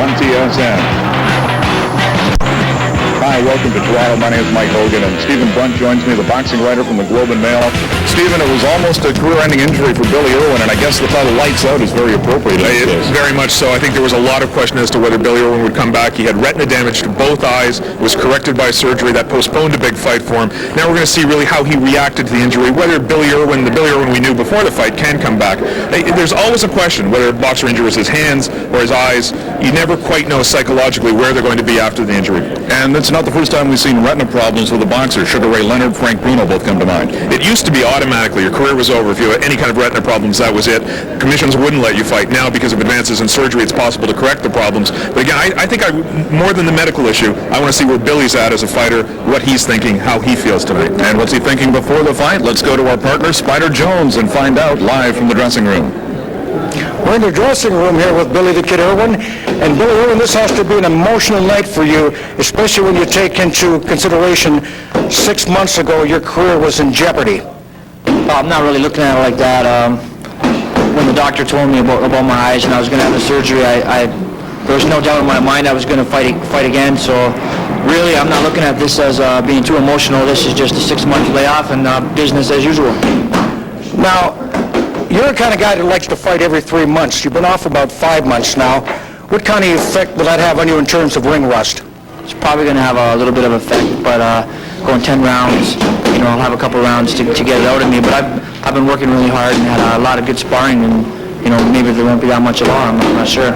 on TSN. Hi, welcome to Toronto. My name is Mike Hogan, and Stephen Brunt joins me, the boxing writer from the Globe and Mail. Stephen, it was almost a career-ending injury for Billy Irwin, and I guess the title Lights Out is very appropriate. Very much so. I think there was a lot of question as to whether Billy Irwin would come back. He had retina damage to both eyes, was corrected by surgery that postponed a big fight for him. Now we're going to see really how he reacted to the injury, whether the Billy Irwin we knew before the fight can come back. There's always a question whether a boxer injures his hands or his eyes. You never quite know psychologically where they're going to be after the injury. And it's not the first time we've seen retina problems with a boxer. Sugar Ray Leonard, Frank Bruno both come to mind. It used to be automatically. Your career was over. If you had any kind of retina problems, that was it. Commissions wouldn't let you fight. Now, because of advances in surgery, it's possible to correct the problems. But again, I think more than the medical issue, I want to see where Billy's at as a fighter, what he's thinking, how he feels tonight. And what's he thinking before the fight? Let's go to our partner, Spider Jones, and find out live from the dressing room. We're in the dressing room here with Billy the Kid Irwin. And Billy Irwin, this has to be an emotional night for you, especially when you take into consideration 6 months ago your career was in jeopardy. I'm not really looking at it like that. When the doctor told me about my eyes and I was going to have the surgery, there was no doubt in my mind I was going to fight again. So really, I'm not looking at this as being too emotional. This is just a 6-month layoff and business as usual. Now, you're the kind of guy that likes to fight every 3 months. You've been off about 5 months now. What kind of effect will that have on you in terms of ring rust? It's probably going to have a little bit of effect, but going 10 rounds, I'll have a couple rounds to get it out of me. But I've been working really hard and had a lot of good sparring, and maybe there won't be that much at all. I'm not sure.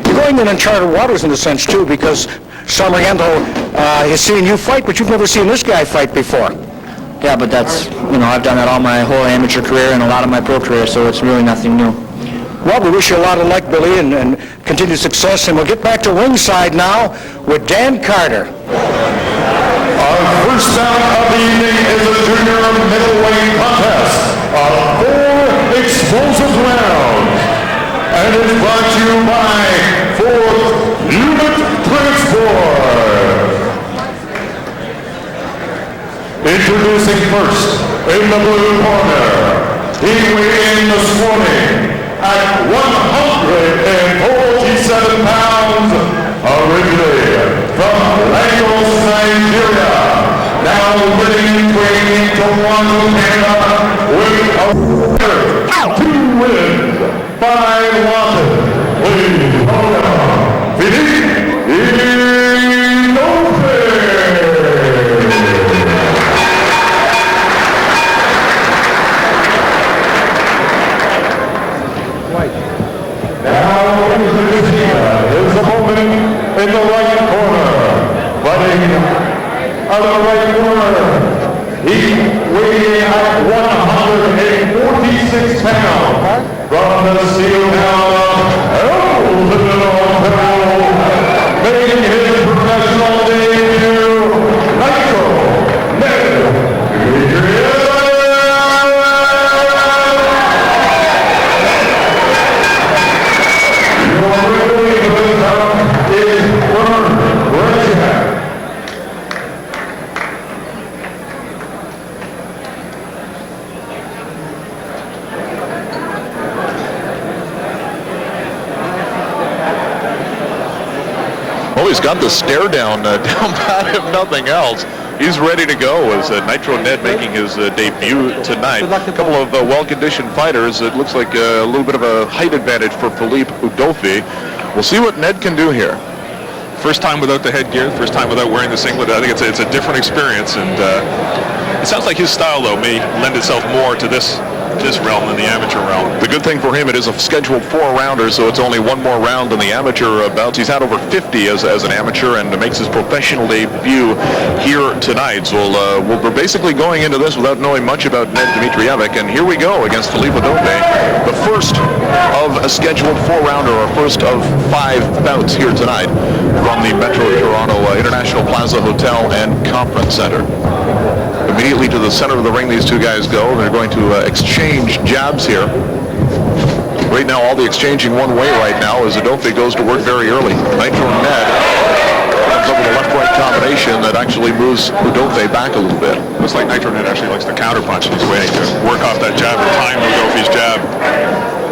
You're going in uncharted waters in a sense too, because Samariento has seen you fight, but you've never seen this guy fight before. Yeah, but that's, I've done that all my whole amateur career and a lot of my pro career, so it's really nothing new. Well, we wish you a lot of luck, Billy, and continued success, and we'll get back to ringside now with Dan Carter. Our first bout of the evening is a junior middleweight contest of 4 explosive rounds, and is brought to you by 4th Unit Transport. Introducing first, in the blue corner, he weighed in this morning at 147 pounds, originally from Lagos, Nigeria, now living in training in Toronto, Canada, with a record 2 wins, 5 losses. Please welcome Philippe Udofe. In the right corner, fighting out of the right corner, he weighing at 146 pounds from the steel town of Elton, Ontario, making his professional debut, Nitro Dmitrijevic. He's got the stare down pat if nothing else. He's ready to go as Nitro Ned making his debut tonight. A couple of well-conditioned fighters. It looks like a little bit of a height advantage for Philippe Udofe. We'll see what Ned can do here. First time without the headgear, first time without wearing the singlet. I think it's a different experience, and it sounds like his style, though, may lend itself more to this realm than the amateur realm. The good thing for him, it is a scheduled 4-rounder, so it's only one more round than the amateur bouts. He's had over 50 as an amateur and makes his professional debut here tonight. So we're basically going into this without knowing much about Ned Dmitrijevic, and here we go against Philippe Udofe, the first of a scheduled 4-rounder, or first of 5 bouts here tonight from the Metro Toronto International Plaza Hotel and Conference Center. Immediately to the center of the ring, these two guys go. They're going to exchange jabs here. Right now, all the exchanging one way right now as Udofe goes to work very early. Nitro Ned comes up with a left-right combination that actually moves Udofe back a little bit. Looks like Nitro Ned actually likes to counterpunch. He's waiting to work off that jab and time Udofe's jab.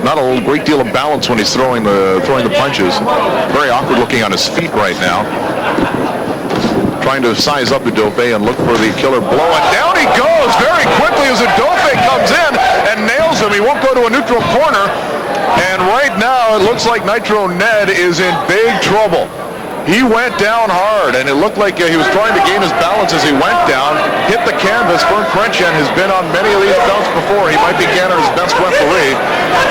not a great deal of balance when he's throwing the punches. Very awkward looking on his feet right now. Trying to size up Udofe and look for the killer blow, and down he goes very quickly as Udofe comes in and nails him. He won't go to a neutral corner, and right now it looks like Nitro Ned is in big trouble. He went down hard, and it looked like he was trying to gain his balance as he went down, hit the canvas. Vern Krenchen has been on many of these bouts before. He might be Canada's best referee,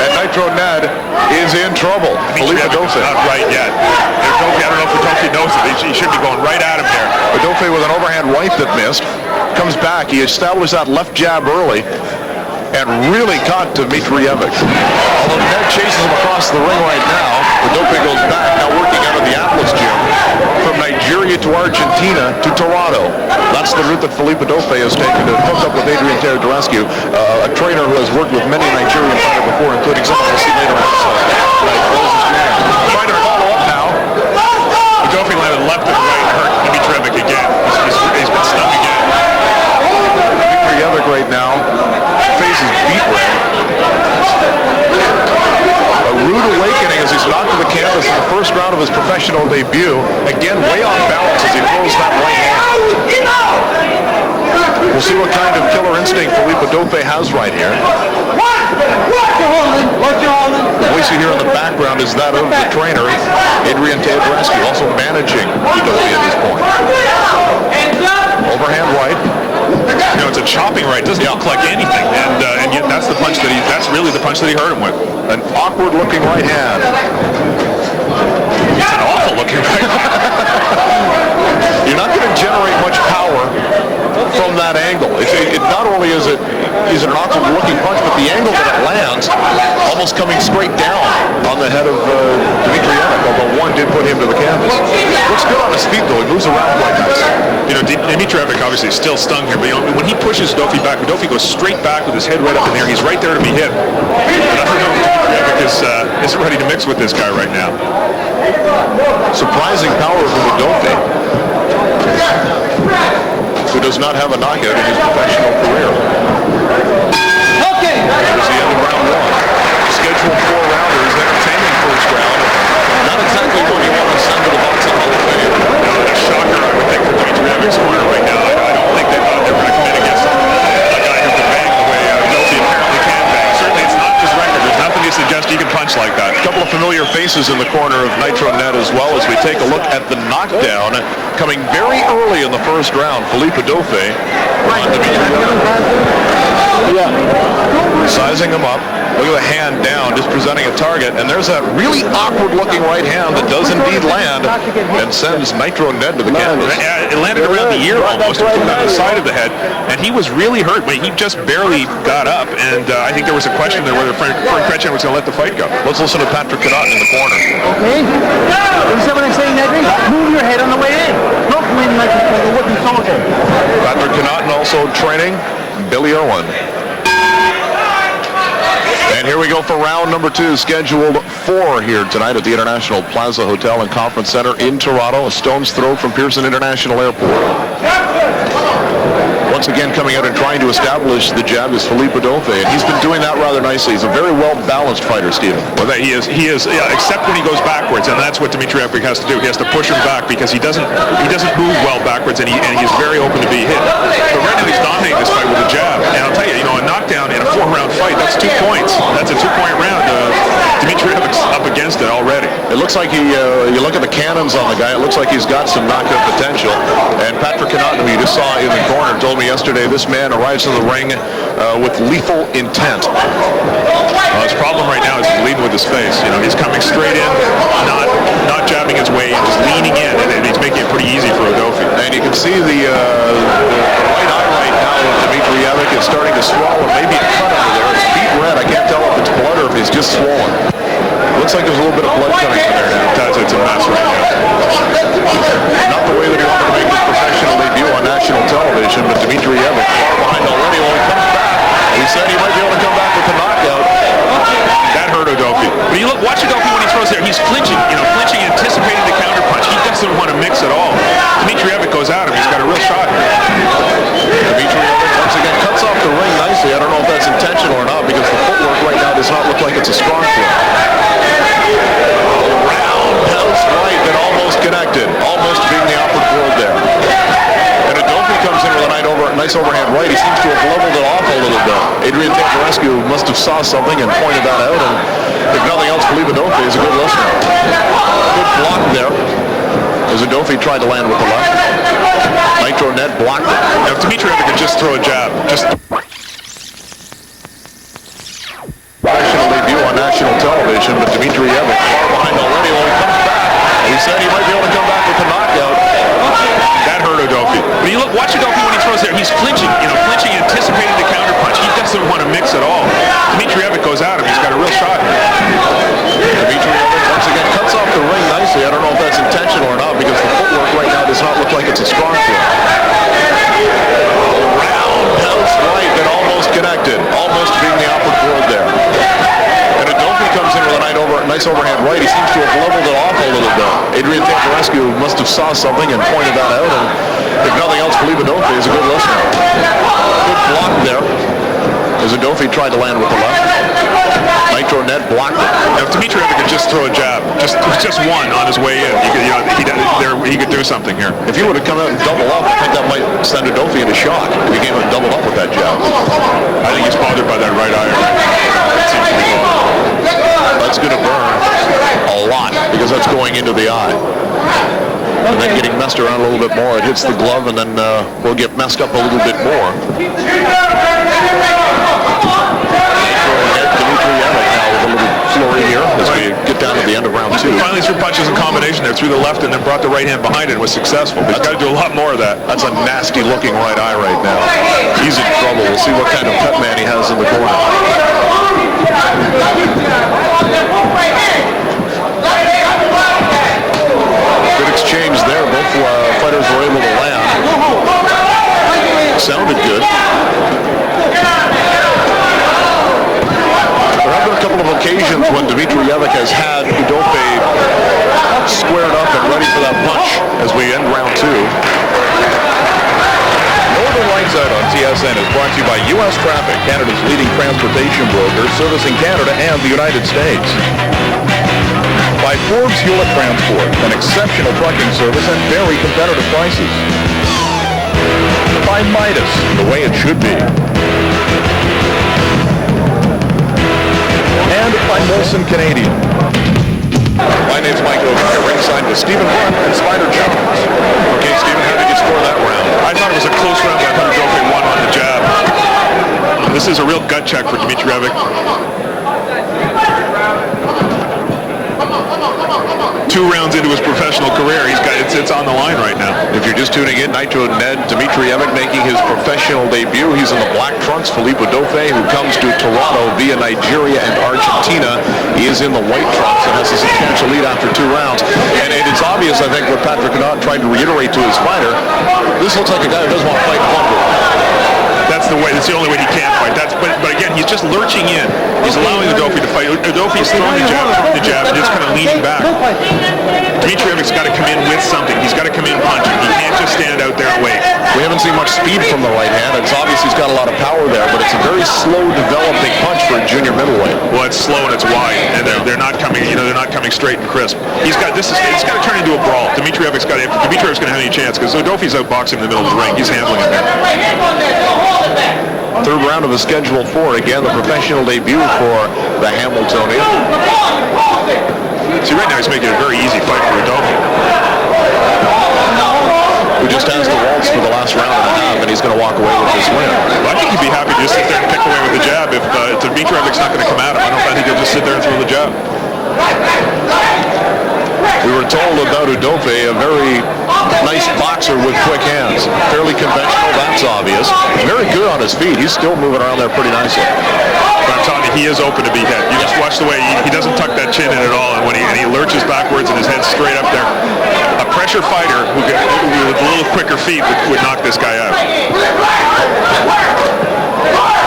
and Nitro Ned is in trouble. Felipe Udofe. Not right yet. Udofe, I don't know if Udofe knows it. He should be going right at him there. Udofe with an overhand right that missed. Comes back. He established that left jab early and really caught Dmitrijevic. Although Ned chases him across the ring right now, Udofe goes back, now working out of the Atlas gym from Nigeria to Argentina to Toronto. That's the route that Felipe Udofe has taken to hook up with Adrian Teodorescu, a trainer who has worked with many Nigerian fighters before, including someone we'll see later on this trying to follow up now. Udofe landed left and right and hurt Dmitrijevic again. He's been stung again. Dmitrijevic right now faces beet red. A rude awakening as he's knocked to the canvas in the first round of his professional debut. Again, way off balance as he throws that right hand. We'll see what kind of killer instinct Felipe Udofe has right here. The voice you hear in the background is that of the trainer, Adrian Teodorescu, also managing Udofe at this point. Overhand right. You know, it's a chopping right. It doesn't look like anything, and yet that's the punch that's really the punch that he hurt him with. An awkward looking right hand. It's an awful looking right hand. You're not going to generate much power from that angle. Not only is it an awkward looking punch, but the angle that it lands, almost coming straight down on the head of Dmitrijevic, although one did put him to the canvas. Looks good on his feet though, he moves around quite nice. You know, Dmitrijevic obviously is still stung here, but you know, when he pushes Udofe back, Udofe goes straight back with his head right up in there. He's right there to be hit. And I don't know if Dmitrijevic isn't ready to mix with this guy right now. Surprising power from Udofe, who does not have a knockout in his professional career. Okay. Here's the end of round one. Scheduled 4 rounders, entertaining first round. Not exactly what you want to send to the boxing Hall of Fame. No, a shocker, I would think, for Dmitrijevic's corner right now. I don't think they thought they were going to come in against a guy who can bang the way Udofe apparently can bang. Certainly, it's not his record. There's nothing to suggest he can punch like that. A couple of familiar faces in the corner of Nitro Ned as well as we take a look at the knockdown coming very early in the first round. Felipe Udofe sizing him up. Look at the hand down, just presenting a target, and there's that really awkward looking right hand that does indeed land and sends Nitro Ned to the canvas. It landed around the ear almost, on the side of the head, and he was really hurt, but he just barely got up, and I think there was a question there whether Frank Kretchen was going to let the fight go. Let's listen to Patrick Connaughton in the corner. Okay? You see what I'm saying, Edwin? Move your head on the way in. Don't win like a wooden soldier. Patrick Connaughton also training Billy Irwin. And here we go for round number 2, scheduled 4 here tonight at the International Plaza Hotel and Conference Center in Toronto, a stone's throw from Pearson International Airport. Once again coming out and trying to establish the jab is Felipe Udofe, and he's been doing that rather nicely. He's a very well-balanced fighter, Stephen. Well, he is, yeah, except when he goes backwards, and that's what Dmitrijevic has to do. He has to push him back because he doesn't move well backwards, and he's very open to be hit. But right now he's dominating this fight with a jab, and I'll tell you, a knockdown in a 4-round fight, that's 2 points. That's a 2-point round. Dmitrijevic's up against it already. It looks like you look at the cannons on the guy, it looks like he's got some knockout potential. And Patrick Connaughton, who you just saw in the corner, told me yesterday this man arrives in the ring with lethal intent. His problem right now is he's leading with his face. He's coming straight in, not jabbing his way, just leaning in, and he's making it pretty easy for Udofe. And you can see the right eye right now of Dmitrijevic is starting to swell, and maybe a cut under there. It's beet red. I can't tell if it's blood or if it's just swollen. Looks like there's a little bit of blood coming from there now. It's a mess right now. Not the way that he wanted to make his professional debut on national television, but Dmitrijevic far behind already. When he comes back, he said he might be able to come back with a knockout. That hurt Udofe. But watch Udofe when he throws there. He's flinching, anticipating the counter punch. He doesn't want to mix at all. Dmitrijevic goes at him. He's got a real shot here. Dmitrijevic once again cuts off the ring nicely. I don't know if that's intentional or not because the footwork right now does not look like it's a strong nice overhand right. He seems to have leveled it off a little bit. Adrian Tamburescu must have saw something and pointed that out, and if nothing else, Philippe Udofe is a good listener. Good block there, as Udofe tried to land with the left. Nitro Ned blocked it. Now, if Dmitrijevic could just throw a jab, just... Professional debut on national television, but Dmitrijevic far behind already. When he comes back, he said he might be able to come back with the knockout. That hurt Udofe. But you look, watch Udofe when he throws there. He's flinching, flinching, anticipating the counter punch. He doesn't want to mix at all. Dmitrijevic goes at him. He's got a real shot here. Dmitrijevic once again cuts off the ring nicely. I don't know if that's intentional or not, because the footwork right now does not look like it's a strong foot. Roundhouse right that almost connected, almost being the opposite there. And Udofe comes in with a nice overhand right. He seems to have leveled it off a little bit. Adrian Tamburescu must have saw something and pointed that out, and if nothing else, Philippe Udofe is a good listener. Good block there, as Udofe tried to land with the left. Nitro Ned blocked it. Now, if Dmitrijevic could just throw a jab, just one on his way in, he could do something here. If he would have come out and double up, I think that might send Udofe into shock if he came out and doubled up with that jab. I think he's bothered by that right eye. It seems to be bothered. That's going to burn a lot, because that's going into the eye. And then getting messed around a little bit more, it hits the glove, and then we'll get messed up a little bit more. Dmitrijevic now with a little flurry here as we get down to the end of round two. Finally threw punches in combination there, threw the left and then brought the right hand behind it and was successful. But he's got to do a lot more of that. That's a nasty looking right eye right now. He's in trouble. We'll see what kind of pet man he has in the corner. Good exchange there. Both fighters were able to land. Sounded good. There have been a couple of occasions when Dmitrijevic has had Udofe squared up and ready for that punch as we end round two. Northern Lights Out on TSN is brought to you by U.S. Traffic, Canada's leading transportation broker, servicing Canada and the United States. By Forbes Hewlett Transport, an exceptional trucking service and very competitive prices. By Midas, the way it should be. And by Molson Canadian. My name's Mike Udofe, ringside with Stephen Blunt and Spider Jones. Okay, Stephen, how did you score that round? I thought it was a close round, but I thought Udofe won on the jab. This is a real gut check for Dmitrijevic. 2 rounds into his professional career, it's on the line right now. If you're just tuning in, Nitro Ned Dmitrijevic making his professional debut. He's in the black trunks. Philippe Udofe, who comes to Toronto via Nigeria and Argentina, he is in the white trunks and has a substantial lead after 2 rounds. And it is obvious, I think, what Patrick Connaught tried to reiterate to his fighter. This looks like a guy who doesn't want to fight fumble. That's the way. That's the only way he can fight. But again, he's just lurching in. He's allowing Udofe to fight. Udofe's throwing the jab, and just kind of leaning back. Dmitrijevic's got to come in with something. He's got to come in punching. He can't just stand out there and wait. We haven't seen much speed from the right hand. It's obvious he's got a lot of power there, but it's a very slow developing punch for a junior middleweight. Well, it's slow and it's wide, and they're not coming. They're not coming straight and crisp. It's got to turn into a brawl. Dmitrijevic's going to have any chance, because Udofe's outboxing in the middle of the ring. He's handling it there. Third round of the Schedule 4. Again, the professional debut for the Hamiltonian. See, right now he's making it a very easy fight for Udofe. Who just has the waltz for the last round and a half, and he's going to walk away with this win. Well, I think he'd be happy to just sit there and pick away with the jab. If Dmitrijevic's not going to come at him, I think he'll just sit there and throw the jab. We were told about Udofe, a very nice boxer with quick hands. Fairly conventional, that's obvious. Very good on his feet. He's still moving around there pretty nicely. But I'm telling you, he is open to be hit. You just watch the way he doesn't tuck that chin in at all, and when he lurches backwards and his head's straight up there. A pressure fighter who with a little quicker feet would knock this guy out.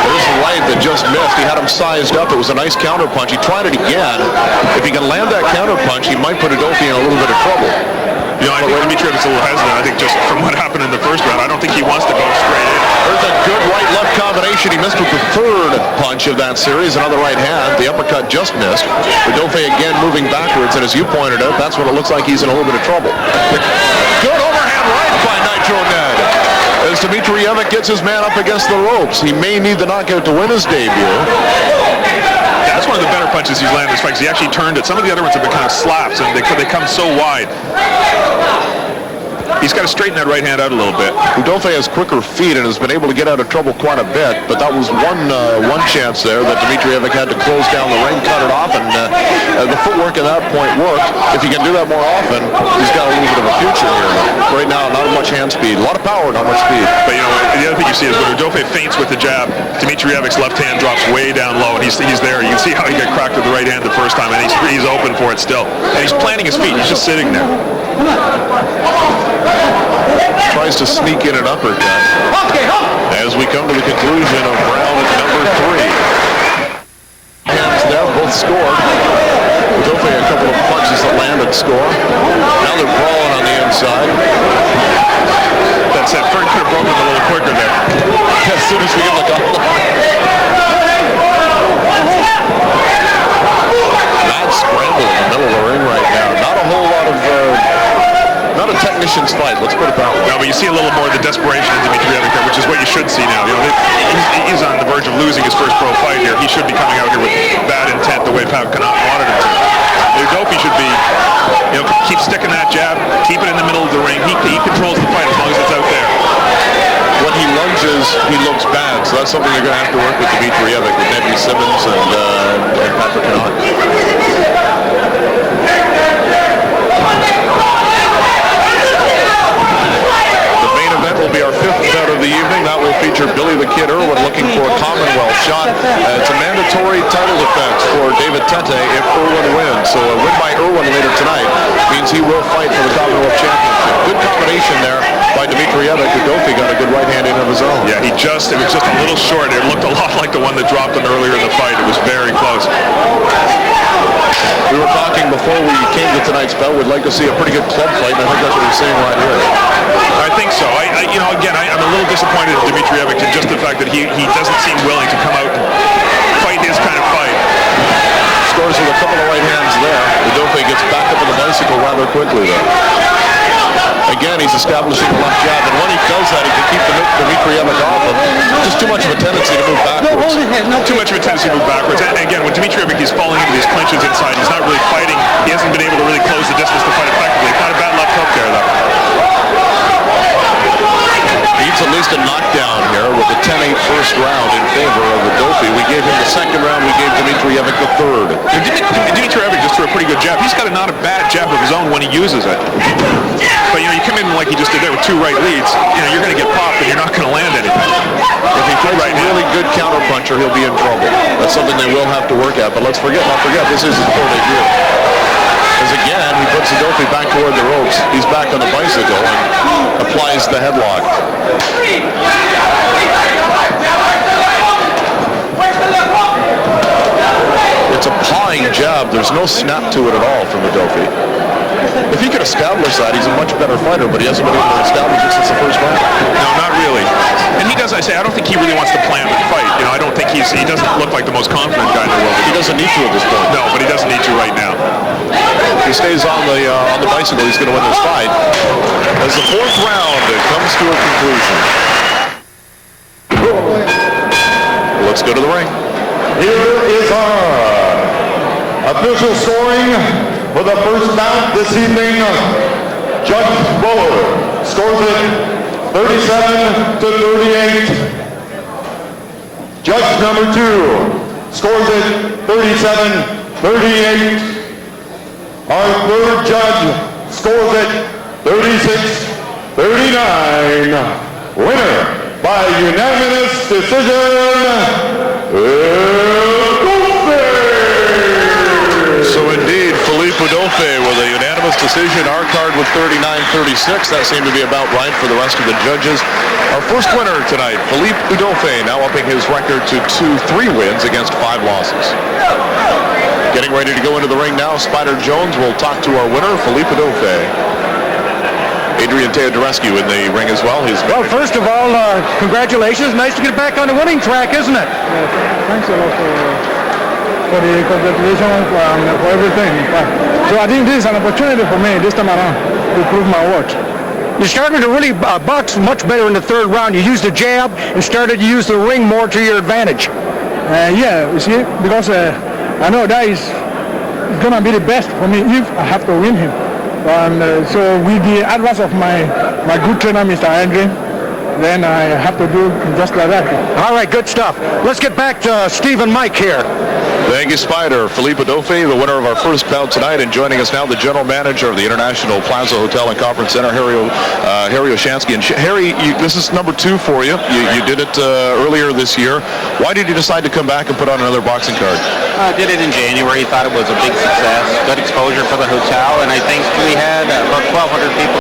There's the right that just missed. He had him sized up. It was a nice counter punch. He tried it again. If he can land that counter punch, he might put Udofe in a little bit of trouble. I think Dmitrijevic's a little hesitant. I think just from what happened in the first round, I don't think he wants to go straight in. There's a good right-left combination. He missed with the third punch of that series. Another right hand. The uppercut just missed. Udofe again moving backwards, and as you pointed out, that's when it looks like he's in a little bit of trouble. Good overhand right by Nitro Ned. As as Dmitrijevic gets his man up against the ropes. He may need the knockout to win his debut. That's one of the better punches he's landed in this fight, 'cause he actually turned it. Some of the other ones have been kind of slaps, and they come so wide. He's got to straighten that right hand out a little bit. Udofe has quicker feet and has been able to get out of trouble quite a bit, but that was one chance there that Dmitrijevic had to close down the ring, cut it off, and the footwork at that point worked. If he can do that more often, he's got a little bit of a future here. Right now, not much hand speed. A lot of power, not much speed. But, you know, the other thing you see is when Udofe feints with the jab, Dmitrievic's left hand drops way down low, and he's there. You can see how he got cracked with the right hand the first time, and he's open for it still. And he's planting his feet. He's just sitting there. Tries to sneak in an uppercut. As we come to the conclusion of round number 3. Hands there, both scored. Udofe a couple of punches that landed score. Now they're brawling on the inside. That's it. Fern could have broken a little quicker there. As soon as we get the double. Mad scramble in the middle of the ring right now. Not a whole lot of... not a technician's fight, let's put it that way. No, but you see a little more of the desperation in Dmitrijevic, which is what you should see now. You know, he's on the verge of losing his first pro fight here. He should be coming out here with bad intent, the way Pat Connaught wanted him to. Udofe should be, you know, keep sticking that jab, keep it in the middle of the ring. He controls the fight as long as it's out there. When he lunges, he looks bad, so that's something they're going to have to work with Dmitrijevic, with Nedry Simmons and Patrick Connaught. Will be our 5th bout of the evening. That will feature Billy the Kid Irwin looking for a Commonwealth shot. It's a mandatory title defense for David Tete if Irwin wins. So a win by Irwin later tonight means he will fight for the Commonwealth Championship. Good combination there by Dmitrijevic. Udofe got a good right hand in of his own. Yeah, it was just a little short. It looked a lot like the one that dropped him earlier in the fight. It was very close. We were talking before we came to tonight's bout. We'd like to see a pretty good club fight, and I think that's what he's saying right here. I think so. I'm a little disappointed in Dmitrijevic in just the fact that he doesn't seem willing to come out and fight his kind of fight. Scores with a couple of right hands there. Udofe gets back up on the bicycle rather quickly though. Again, he's establishing a left jab, and when he does that, he can keep Dmitrijevic off him. Just too much of a tendency to move backwards. Too much of a tendency to move backwards. And again, when Dmitrijevic is falling into these clinches inside, he's not really fighting. He hasn't been able to really close the distance to fight effectively. Not a bad left hook there, though. Needs at least a knockdown here with a 10-8 first round in favor of Udofe. We gave him the second round. We gave Dmitrijevic the third. Dmitrijevic just threw a pretty good jab. He's got not a bad jab of his own when he uses it. But, you know, you come in like he just did there with 2 right leads, you know, you're going to get popped and you're not going to land anything. If he throws a really good counterpuncher, he'll be in trouble. That's something they will have to work at. But let's not forget, this is his 4th year. As again, he puts Udofe back toward the ropes. He's back on the bicycle and applies the headlock. It's a pawing jab. There's no snap to it at all from Udofe. If he could establish that, he's a much better fighter, but he hasn't been able to establish it since the first round. No, not really. And he does, I don't think he really wants to plan the fight. You know, I don't think he doesn't look like the most confident guy in the world. He doesn't need to at this point. No, but he doesn't need to right now. If he stays on the bicycle, he's going to win this fight. As the 4th round comes to a conclusion. Let's go to the ring. Here is our official scoring for the first bout this evening. Judge Buller scores it 37-38. Judge number 2 scores it 37-38. Our third judge scores it 36-39. Winner by unanimous decision, So indeed, Philippe Udofe with a unanimous decision. Our card with 39-36. That seemed to be about right for the rest of the judges. Our first winner tonight, Philippe Udofe, now upping his record to 3 wins against 5 losses. Getting ready to go into the ring now, Spider Jones will talk to our winner, Philippe Udofe. Adrian Teodorescu in the ring as well. Well, first of all, congratulations. Nice to get back on the winning track, isn't it? Thanks a lot for the congratulations and for everything. So I think this is an opportunity for me this time around to prove my worth. You started to really box much better in the third round. You used the jab and started to use the ring more to your advantage. Yeah, you see, because I know that is going to be the best for me if I have to win him. And so with the advice of my good trainer, Mr. Andre, then I have to do just like that. All right, good stuff. Let's get back to Steve and Mike here. Thank you, Spider. Philippe Udofe, the winner of our first bout tonight, and joining us now, the general manager of the International Plaza Hotel and Conference Center, Harry Oshansky. And Harry, this is number 2 for you. You did it earlier this year. Why did you decide to come back and put on another boxing card? I did it in January. Thought it was a big success, good exposure for the hotel, and I think we had about 1,200 people